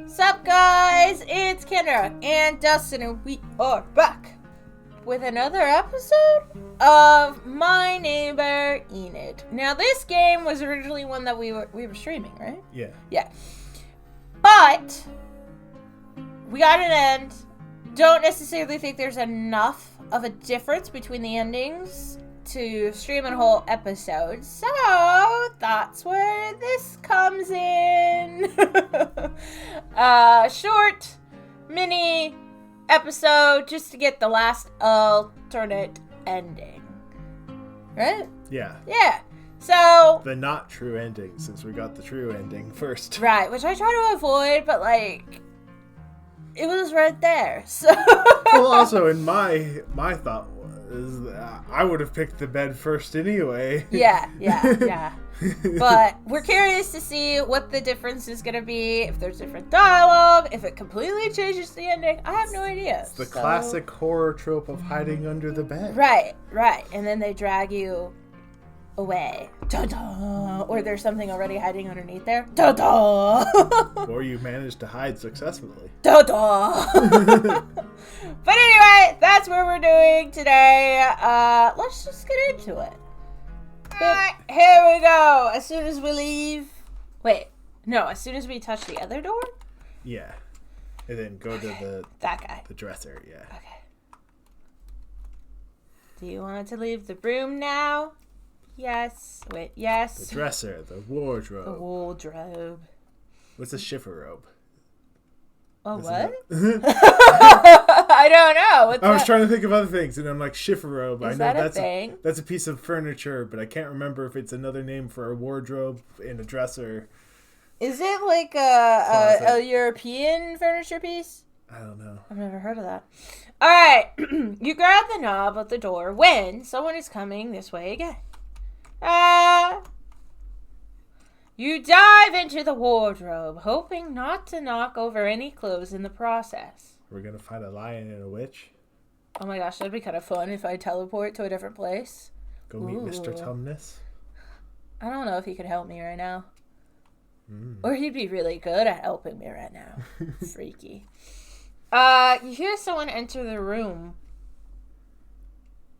Sup guys, it's Kendra and Dustin and we are back with another episode of My Neighbor Enide. Now this game was originally one that we were streaming, right? Yeah. But we got an end. Don't necessarily think there's enough of a difference between the endings to stream a whole episode, so that's where this comes in. Short mini episode just to get the last alternate ending, right? Yeah. So The not true ending, since we got the true ending first. right, which I try to avoid, but like it was right there. So Well, also in my thought was that I would have picked the bed first anyway. Yeah. But we're curious to see what the difference is going to be, if there's different dialogue, if it completely changes the ending. I have no idea. It's the classic horror trope of hiding under the bed. Right. And then they drag you away. Da-da! Or there's something already hiding underneath there. Da-da! Or you managed to hide successfully. Da-da! But anyway, that's what we're doing today. Let's just get into it. Here we go. As soon as we leave... Wait. No, as soon as we touch the other door? Yeah. And then go to that guy. the dresser, yeah. Okay. Do you want to leave the room now? Yes. Wait, yes. The dresser, the wardrobe. The wardrobe. What's a chifforobe? Oh, Isn't what? it- I don't know. What's I was that? trying to think of other things, and I'm like, chifforobe. Is I know that a thing? that's a piece of furniture, but I can't remember if it's another name for a wardrobe and a dresser. Is it like a Closet. European furniture piece? I don't know. I've never heard of that. All right. You grab the knob of the door when someone is coming this way again. You dive into the wardrobe, hoping not to knock over any clothes in the process. We're gonna find a lion and a witch. Oh my gosh, that'd be kind of fun if I teleport to a different place. Go meet Mr. Ooh. Tumnus. I don't know if he could help me right now. Mm. Or he'd be really good at helping me right now. Freaky. You hear someone enter the room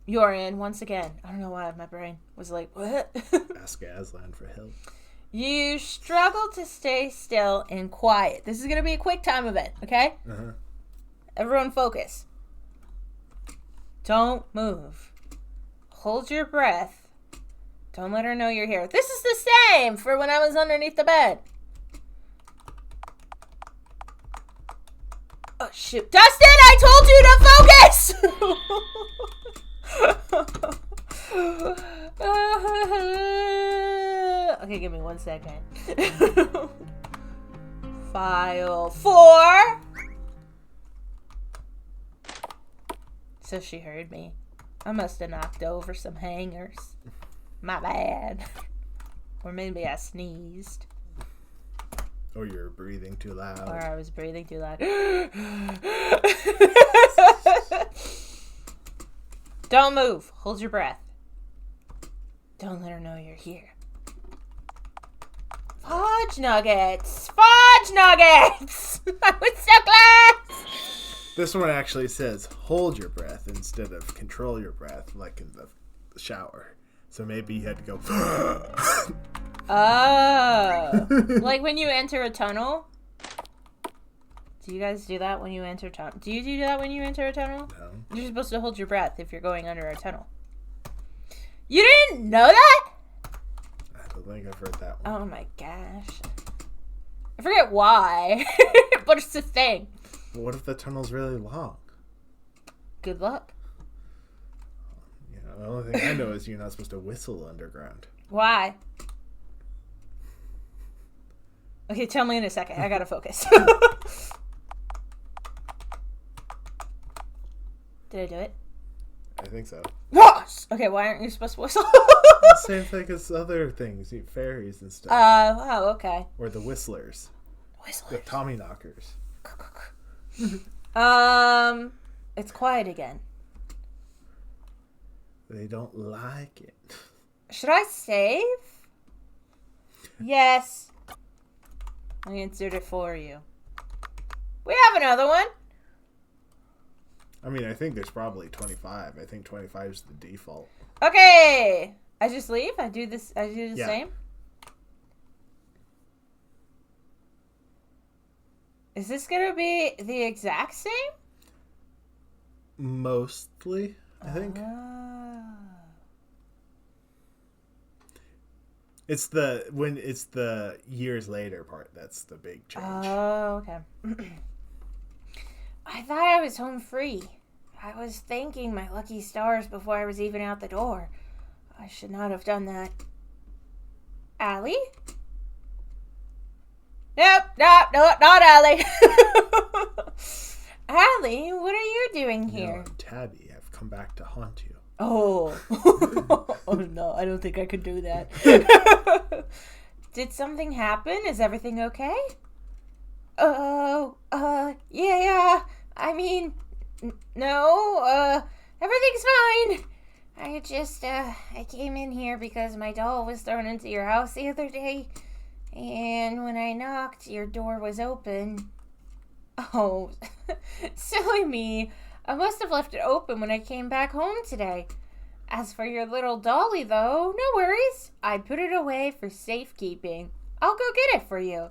you're in once again. I don't know why my brain was like, what? Ask Aslan for help. You struggle to stay still and quiet. This is going to be a quick time event, okay? Uh-huh. Everyone focus. Don't move. Hold your breath. Don't let her know you're here. This is the same for when I was underneath the bed. Oh, shoot. Dustin, I told you to focus! Okay, give me 1 second. File 4. So she heard me. I must have knocked over some hangers. My bad. Or maybe I sneezed. Or you're breathing too loud. Or I was breathing too loud. Don't move. Hold your breath. Don't let her know you're here. Fudge nuggets! Fudge nuggets! I was so close! This one actually says hold your breath instead of control your breath, like in the shower. So maybe you had to go. Oh. Like when you enter a tunnel? Do you guys do that when you enter tunnel? Do you do that when you enter a tunnel? No. You're supposed to hold your breath if you're going under a tunnel. You didn't know that? I don't think I've heard that one. Oh my gosh. I forget why, but it's a thing. But what if the tunnel's really long? Good luck. You know, the only thing I know is you're not supposed to whistle underground. Why? Okay, tell me in a second. I gotta focus. Did I do it? I think so. Yes! Okay, why aren't you supposed to whistle? Same thing as other things, fairies and stuff. Oh, okay. Or the whistlers. The Whistlers. Tommy knockers. It's quiet again. They don't like it. Should I save? Yes. I answered it for you. another one. I mean, I think there's probably 25. I think 25 is the default. Okay. I just leave? I do the same? Is this going to be the exact same? Mostly, I think. It's the years later part that's the big change. Oh, okay. I thought I was home free. I was thanking my lucky stars before I was even out the door. I should not have done that. Allie? Nope, not Allie. Allie, what are you doing here? You and Tabby have come back to haunt you. Oh. Oh no, I don't think I could do that. Did something happen? Is everything okay? Oh, yeah. I mean, no, everything's fine. I came in here because my doll was thrown into your house the other day. And when I knocked, your door was open. Oh, silly me. I must have left it open when I came back home today. As for your little dolly, though, no worries. I put it away for safekeeping. I'll go get it for you.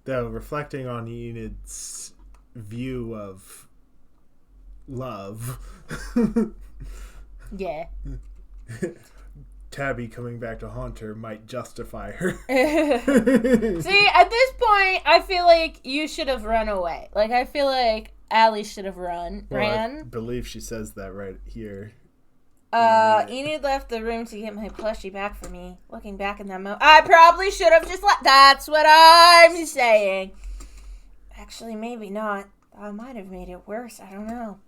Though, reflecting on Enid's view of love. Yeah. Tabby coming back to haunt her might justify her. See, at this point, I feel like you should have run away. Like, I feel like Allie should have ran. I believe she says that right here. Enid left the room to get my plushie back for me. Looking back in that moment, I probably should have just left. That's what I'm saying. Actually, maybe not. I might have made it worse. I don't know.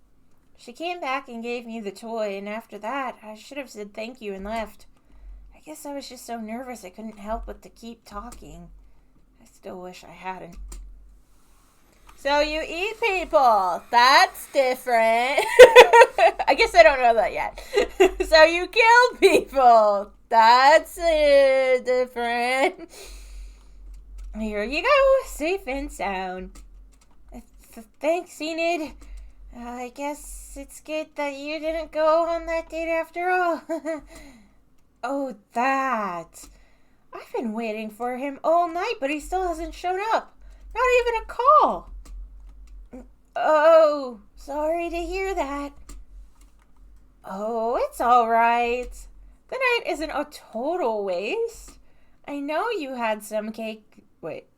She came back and gave me the toy, and after that, I should have said thank you and left. I guess I was just so nervous I couldn't help but to keep talking. I still wish I hadn't. So you eat people. That's different. I guess I don't know that yet. So you kill people. That's different. Here you go. Safe and sound. Thanks, Enid. I guess it's good that you didn't go on that date after all. Oh, that. I've been waiting for him all night, but he still hasn't shown up. Not even a call. Oh, sorry to hear that. Oh, it's all right. The night isn't a total waste. I know you had some cake.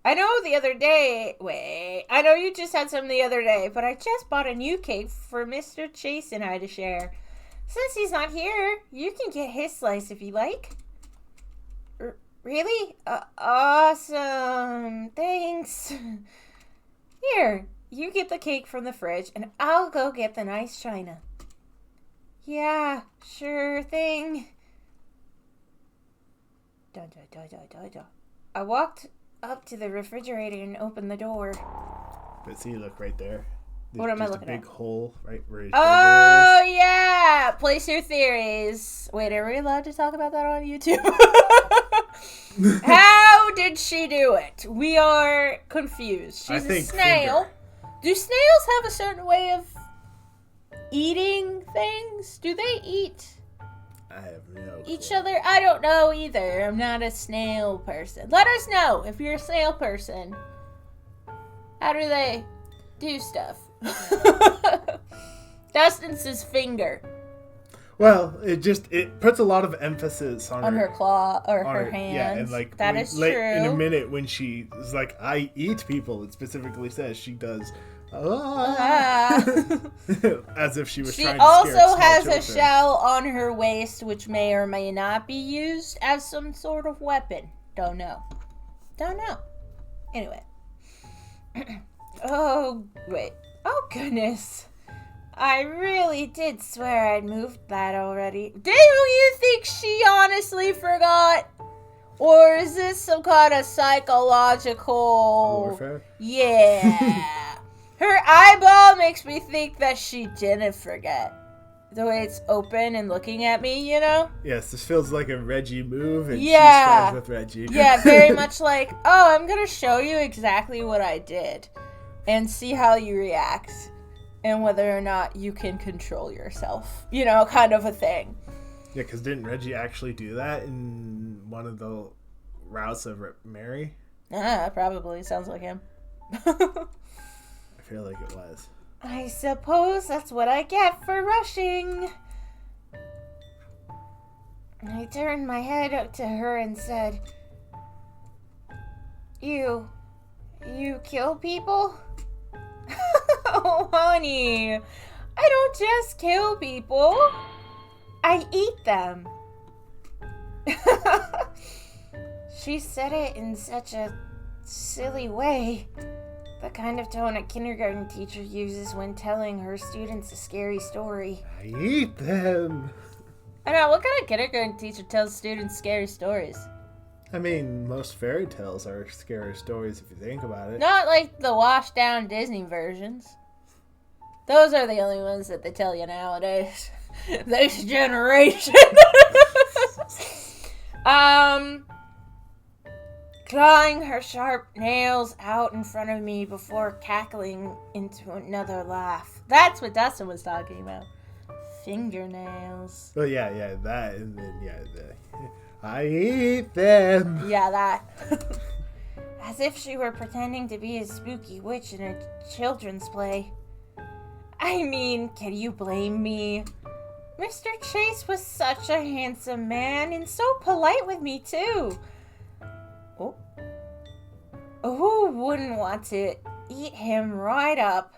I know you just had some the other day, but I just bought a new cake for Mr. Chase and I to share. Since he's not here, you can get his slice if you like. Really? Awesome. Thanks. Here, you get the cake from the fridge, and I'll go get the nice china. Yeah, sure thing. I walked up to the refrigerator and opened the door. But see, look right there. What am I looking at? A big hole right where his Oh, yeah. Place your theories. Wait, are we allowed to talk about that on YouTube? How did she do it? We are confused. She's a snail. Finger. Do snails have a certain way of eating things? Do they eat I have no each clue. other? I don't know either. I'm not a snail person. Let us know if you're a snail person. How do they do stuff? Dustin says finger. Well, it puts a lot of emphasis on her claw or her hands. Yeah, and like that is true. In a minute when she is like, I eat people, it specifically says she does. As if she was trying to scare She also has children. a shell on her waist, which may or may not be used as some sort of weapon. Don't know. Anyway. Oh, wait. Oh, goodness. I really did swear I'd moved that already. Do you think she honestly forgot? Or is this some kind of psychological... warfare? Yeah. Her eyeball makes me think that she didn't forget. The way it's open and looking at me, you know? Yes, this feels like a Reggie move, and Yeah. she's friends with Reggie. Yeah, very much like, oh, I'm going to show you exactly what I did. and see how you react and whether or not you can control yourself. You know, kind of a thing. Yeah, because didn't Reggie actually do that in one of the routes of Mary? Probably. Sounds like him. I feel like it was. I suppose that's what I get for rushing. I turned my head up to her and said, You kill people? Oh, honey, I don't just kill people. I eat them. She said it in such a silly way. The kind of tone a kindergarten teacher uses when telling her students a scary story. I eat them. I know, what kind of kindergarten teacher tells students scary stories? I mean, most fairy tales are scary stories if you think about it. Not like the washed down Disney versions. Those are the only ones that they tell you nowadays. This generation. Clawing her sharp nails out in front of me before cackling into another laugh. That's what Dustin was talking about. Fingernails. Oh, yeah, that, and then, I eat them. Yeah, that. As if she were pretending to be a spooky witch in a children's play. I mean, can you blame me? Mr. Chase was such a handsome man and so polite with me, too. Oh. Who wouldn't want to eat him right up?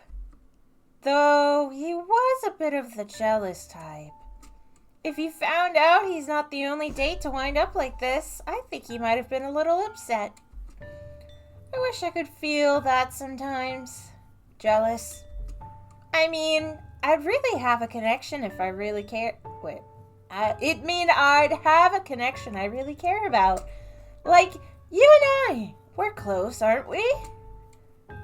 Though he was a bit of the jealous type. If he found out he's not the only date to wind up like this, I think he might have been a little upset. I wish I could feel that sometimes. Jealous. I mean, I'd really have a connection if I really care. Wait. I'd have a connection I really care about. Like, you and I. We're close, aren't we?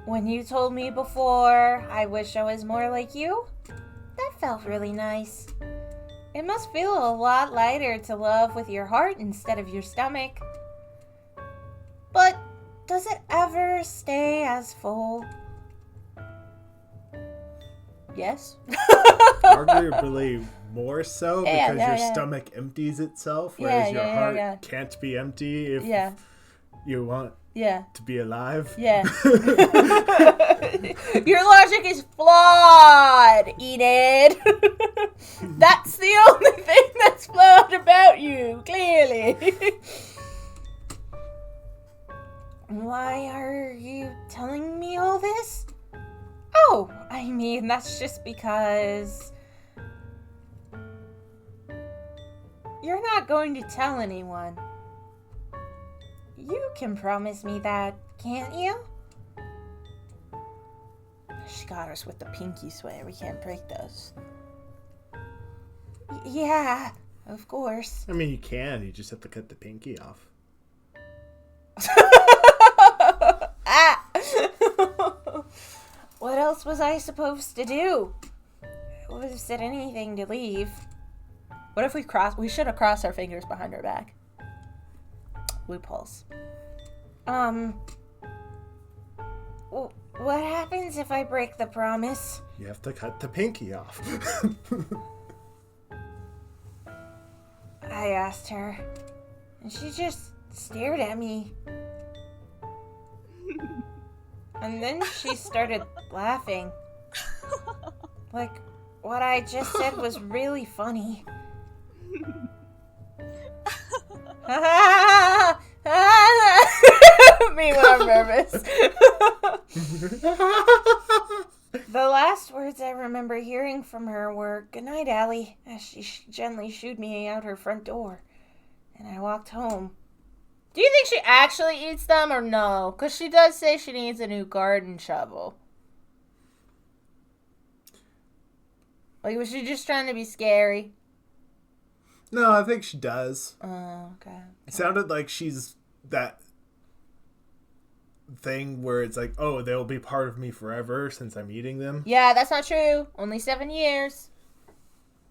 When you told me before, I wish I was more like you, that felt really nice. It must feel a lot lighter to love with your heart instead of your stomach. But does it ever stay as full? Yes. Arguably more so because your stomach empties itself, whereas your heart can't be empty if you want to be alive. Yeah. Your logic is flawed, Enid. That's the only thing that's flawed about you, clearly. Why are you telling me all this? Oh, I mean, that's just because you're not going to tell anyone. You can promise me that, can't you? She got us with the pinky swear. We can't break those. Yeah, of course. I mean, you can. You just have to cut the pinky off. Ah! What else was I supposed to do? I would have said anything to leave. What if we should have crossed our fingers behind our back. Loopholes. What happens if I break the promise? You have to cut the pinky off. I asked her, and she just stared at me. And then she started laughing. Like, what I just said was really funny. Me when I'm nervous. The last words I remember hearing from her were, "Good night, Allie," as she gently shooed me out her front door. And I walked home. Do you think she actually eats them or no? Because she does say she needs a new garden shovel. Like, was she just trying to be scary? No, I think she does. Oh, okay. It sounded like she's that thing where it's like, oh, they'll be part of me forever since I'm eating them. Yeah, that's not true. Only 7 years.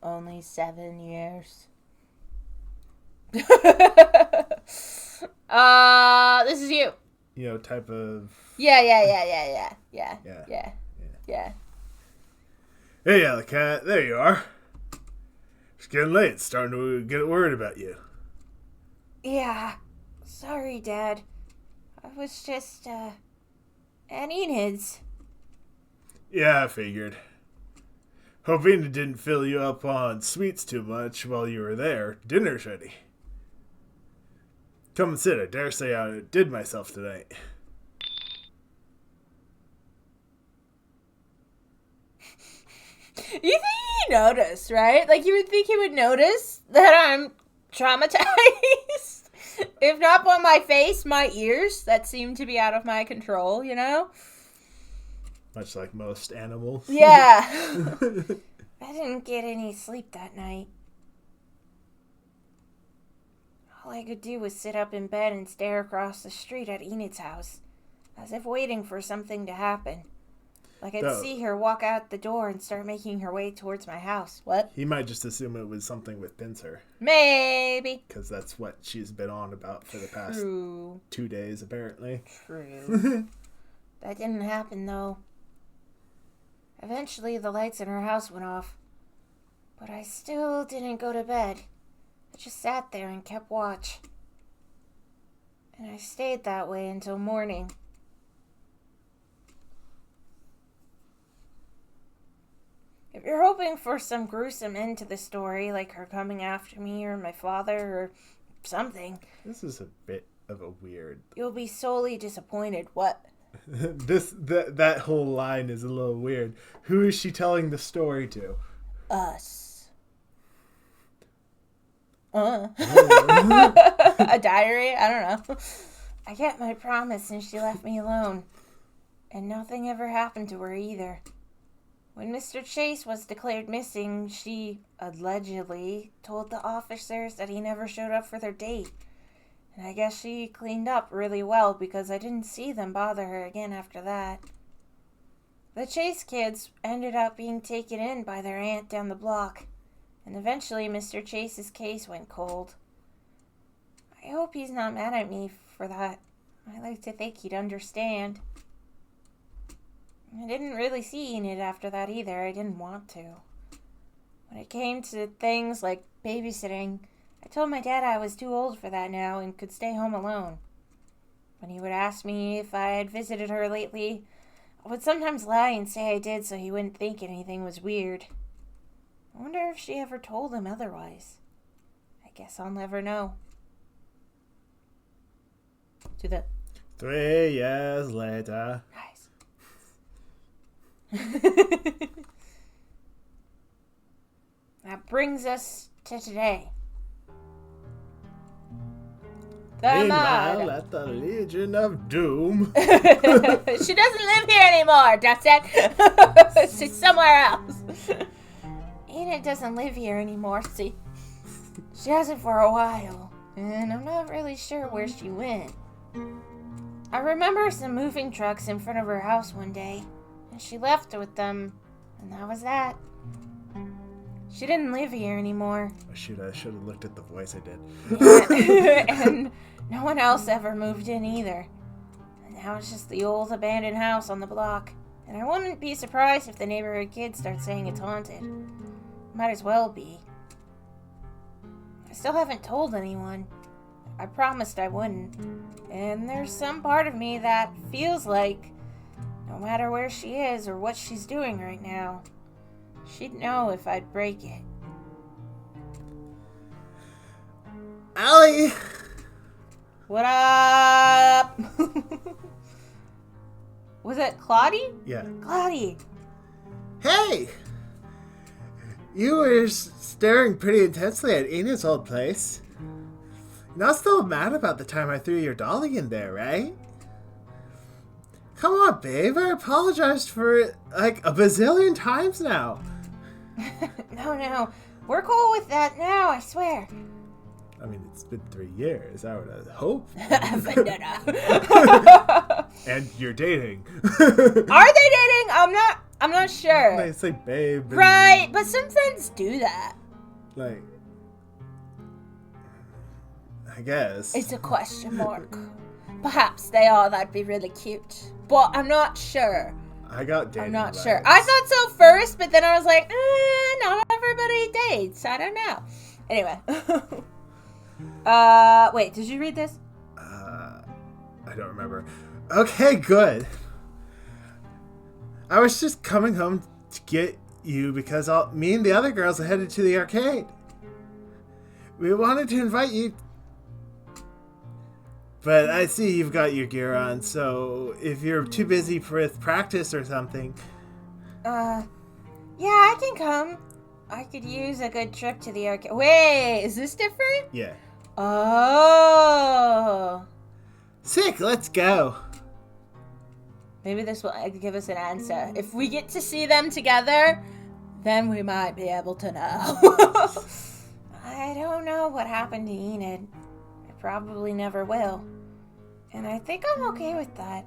Only 7 years. This is you. You know, type of... Yeah. Hey, Allie-cat, there you are. It's getting late. It's starting to get worried about you. Yeah. Sorry, Dad. I was just, at Enid's. Yeah, I figured. Hope Enid didn't fill you up on sweets too much while you were there. Dinner's ready. Come and sit. I dare say I did myself tonight. You think he noticed, right? Like, you would think he would notice that I'm traumatized. If not by my face, my ears that seem to be out of my control, you know? Much like most animals. Yeah. I didn't get any sleep that night. All I could do was sit up in bed and stare across the street at Enid's house, as if waiting for something to happen. Like I'd see her walk out the door and start making her way towards my house. What? He might just assume it was something with Pincer. Maybe. Because that's what she's been on about for the past 2 days, apparently. True. That didn't happen, though. Eventually, the lights in her house went off. But I still didn't go to bed. I just sat there and kept watch. And I stayed that way until morning. If you're hoping for some gruesome end to the story, like her coming after me or my father or something... This is a bit of a weird... You'll be sorely disappointed. What? That whole line is a little weird. Who is she telling the story to? Us. A diary? I don't know. I kept my promise and she left me alone. And nothing ever happened to her either. When Mr. Chase was declared missing, she allegedly told the officers that he never showed up for their date. And I guess she cleaned up really well because I didn't see them bother her again after that. The Chase kids ended up being taken in by their aunt down the block. And eventually Mr. Chase's case went cold. I hope he's not mad at me for that. I like to think he'd understand. I didn't really see Enid after that either. I didn't want to. When it came to things like babysitting, I told my dad I was too old for that now and could stay home alone. When he would ask me if I had visited her lately, I would sometimes lie and say I did so he wouldn't think anything was weird. I wonder if she ever told him otherwise. I guess I'll never know. To the 3 years later. Nice. That brings us to today. Meanwhile, at the Legion of Doom. She doesn't live here anymore, Dustin. She's somewhere else. Enid doesn't live here anymore, see. She hasn't for a while, and I'm not really sure where she went. I remember some moving trucks in front of her house one day, and she left with them, and that was that. She didn't live here anymore. I should have looked at the voice I did. And no one else ever moved in either. And now it's just the old abandoned house on the block. And I wouldn't be surprised if the neighborhood kids start saying it's haunted. Might as well be. I still haven't told anyone. I promised I wouldn't. And there's some part of me that feels like no matter where she is or what she's doing right now, she'd know if I'd break it. Allie! What up? Was it Clawdi? Yeah. Clawdi. Hey! You were staring pretty intensely at Enid's old place. You're not still mad about the time I threw your dolly in there, right? Come on, babe. I apologized for it like a bazillion times now. No. We're cool with that now, I swear. I mean, it's been 3 years. I would hope. And you're dating. Are they dating? I'm not sure. They say babe. Right, but some friends do that. Like, I guess. It's a question mark. Perhaps they are. That'd be really cute. But I'm not sure. I got dating I'm not vibes. sure. I thought so first, but then I was like, not everybody dates. I don't know. Anyway. Wait, did you read this? I don't remember. Okay, good. I was just coming home to get you because me and the other girls are headed to the arcade. We wanted to invite you, but I see you've got your gear on, so if you're too busy with practice or something... Yeah, I can come. I could use a good trip to the arcade. Wait, is this different? Yeah. Oh. Sick, let's go. Maybe this will give us an answer. If we get to see them together, then we might be able to know. I don't know what happened to Enid. I probably never will. And I think I'm okay with that.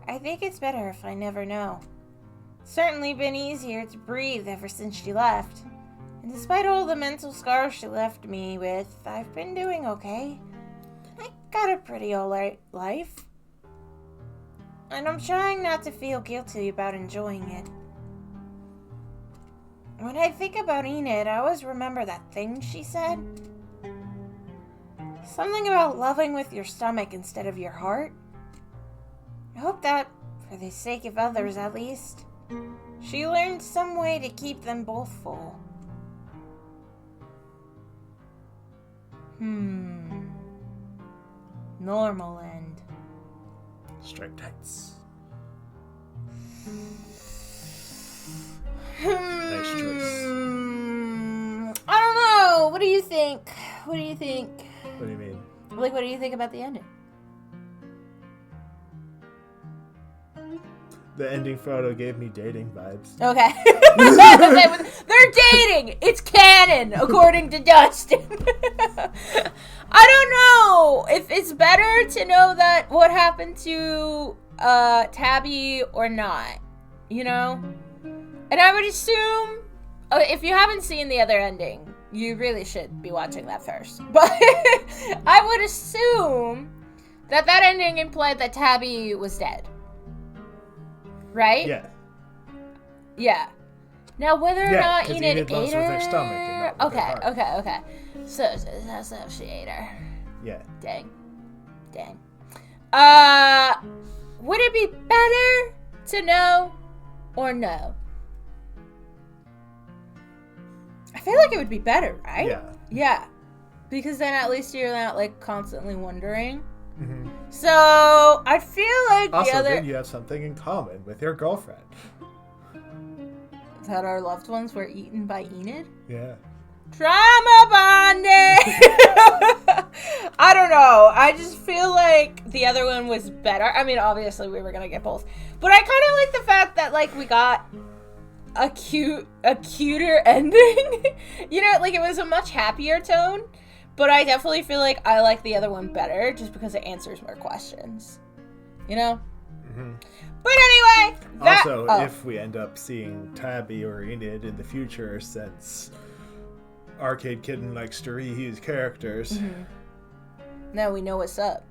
I think it's better if I never know. It's certainly been easier to breathe ever since she left. And despite all the mental scars she left me with, I've been doing okay. I got a pretty alright life. And I'm trying not to feel guilty about enjoying it. When I think about Enid, I always remember that thing she said. Something about loving with your stomach instead of your heart. I hope that, for the sake of others at least, she learned some way to keep them both full. Normal end. Strike tights. Nice choice. I don't know. What do you think? What do you think? What do you mean? Like, what do you think about the ending? The ending photo gave me dating vibes. Okay. They're dating! It's canon, according to Dustin. I don't know if it's better to know that what happened to Tabby or not, you know? And I would assume, if you haven't seen the other ending, you really should be watching that first. But I would assume that ending implied that Tabby was dead. Right? Yeah. Yeah. Now, whether or not Enid ate lost her... with her stomach and not with her heart. Okay. So she ate her. Yeah. Dang. Would it be better to know or no? I feel like it would be better, right? Yeah. Yeah. Because then at least you're not, like, constantly wondering. Mm-hmm. So, I feel like also, the other... then you have something in common with your girlfriend. That our loved ones were eaten by Enid? Yeah. Trauma bonding! I don't know. I just feel like the other one was better. I mean, obviously we were gonna get both. But I kind of like the fact that, like, we got a cuter ending. You know, like, it was a much happier tone. But I definitely feel like I like the other one better just because it answers more questions. You know? Mm-hmm. But anyway, if we end up seeing Tabby or Enid in the future, since Arcade-Kitten likes to reuse characters. Mm-hmm. Now we know what's up.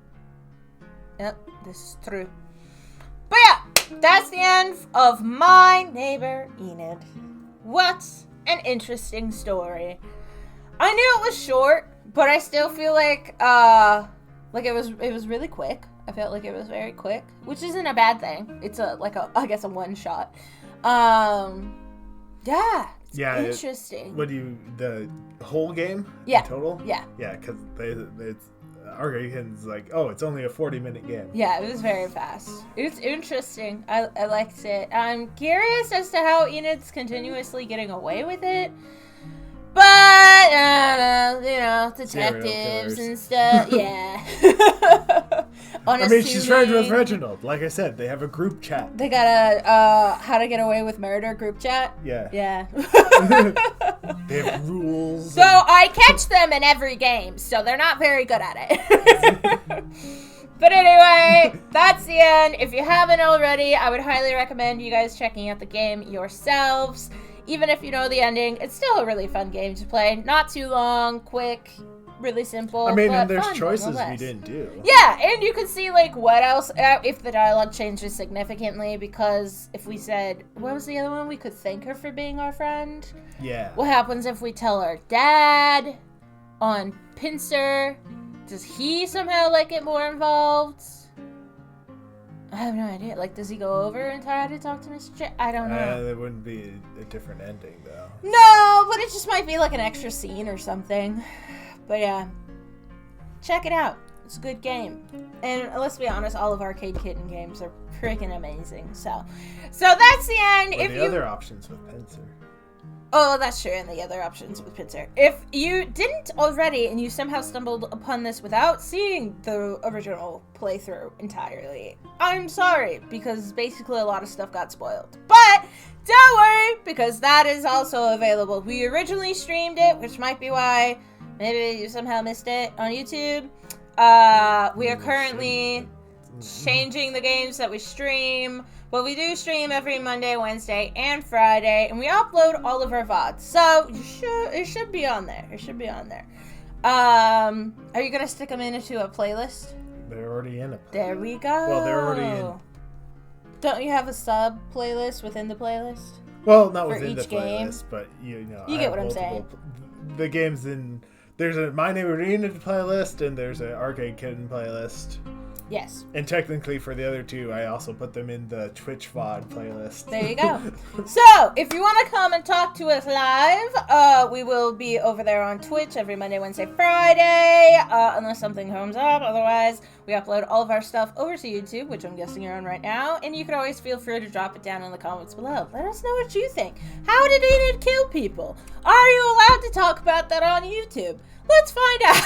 Yep, this is true. But yeah, that's the end of My Neighbor Enide. What an interesting story. I knew it was short, but I still feel like it was really quick. I felt like it was very quick, which isn't a bad thing. It's a one shot. Yeah. It's interesting. The whole game? Yeah. Total? Yeah. Yeah, because it's Arcade-Kitten's like, oh, it's only a 40-minute game. Yeah, it was very fast. It was interesting. I liked it. I'm curious as to how Enid's continuously getting away with it. But, detectives and stuff, yeah. I mean, she's friends with Reginald. Like I said, they have a group chat. They got a How to Get Away with Murder group chat? Yeah. Yeah. They have rules. So I catch them in every game, so they're not very good at it. But anyway, that's the end. If you haven't already, I would highly recommend you guys checking out the game yourselves. Even if you know the ending, it's still a really fun game to play. Not too long, quick, really simple. I mean, but and there's fun, choices we nonetheless. didn't do. Yeah, and you can see, like, what else, if the dialogue changes significantly, because if we said, what was the other one? We could thank her for being our friend. Yeah. What happens if we tell our dad on Pincer? Does he somehow, like, get more involved? I have no idea. Like, does he go over and try to talk to Mr. J? I don't know. There wouldn't be a different ending, though. No, but it just might be like an extra scene or something. But yeah, check it out. It's a good game. And let's be honest, all of Arcade-Kitten games are freaking amazing. So that's the end. Or the other options with Pincer. Oh, that's true, and the other options with Pincer. If you didn't already and you somehow stumbled upon this without seeing the original playthrough entirely, I'm sorry, because basically a lot of stuff got spoiled. But don't worry, because that is also available. We originally streamed it, which might be why maybe you somehow missed it on YouTube. We are currently changing the games that we stream. But we do stream every Monday, Wednesday, and Friday, and we upload all of our VODs. So it should be on there. It should be on there. Are you gonna stick them into a playlist? They're already in a playlist. There we go. Well, they're already in. Don't you have a sub playlist within the playlist? Well, not For within the each game? playlist, but you know. You I get have what I'm multiple The games in. There's a My Neighbor Enide playlist, and there's an Arcade-Kitten playlist. Yes. And technically for the other two, I also put them in the Twitch VOD playlist. There you go. So, if you want to come and talk to us live, we will be over there on Twitch every Monday, Wednesday, Friday, unless something comes up. Otherwise, we upload all of our stuff over to YouTube, which I'm guessing you're on right now, and you can always feel free to drop it down in the comments below. Let us know what you think. How did Enid kill people? Are you allowed to talk about that on YouTube? Let's find out.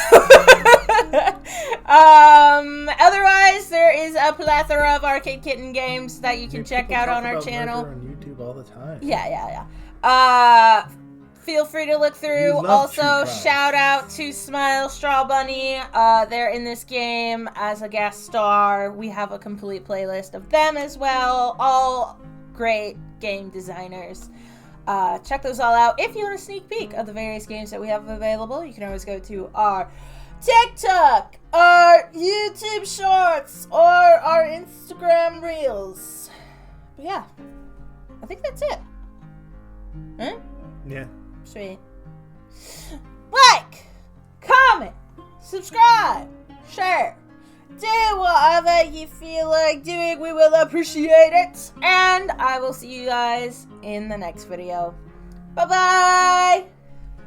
Otherwise, there is a plethora of Arcade-Kitten games that you can check out on our channel. On YouTube all the time. Yeah. Feel free to look through. Also, shout out to Smile Straw Bunny. They're in this game as a guest star. We have a complete playlist of them as well. All great game designers. Check those all out. If you want a sneak peek of the various games that we have available, you can always go to our TikTok, our YouTube Shorts, or our Instagram Reels. But yeah, I think that's it. Huh? Yeah. Sweet. Like, comment, subscribe, share. Do whatever you feel like doing. We will appreciate it. And I will see you guys in the next video. Bye-bye.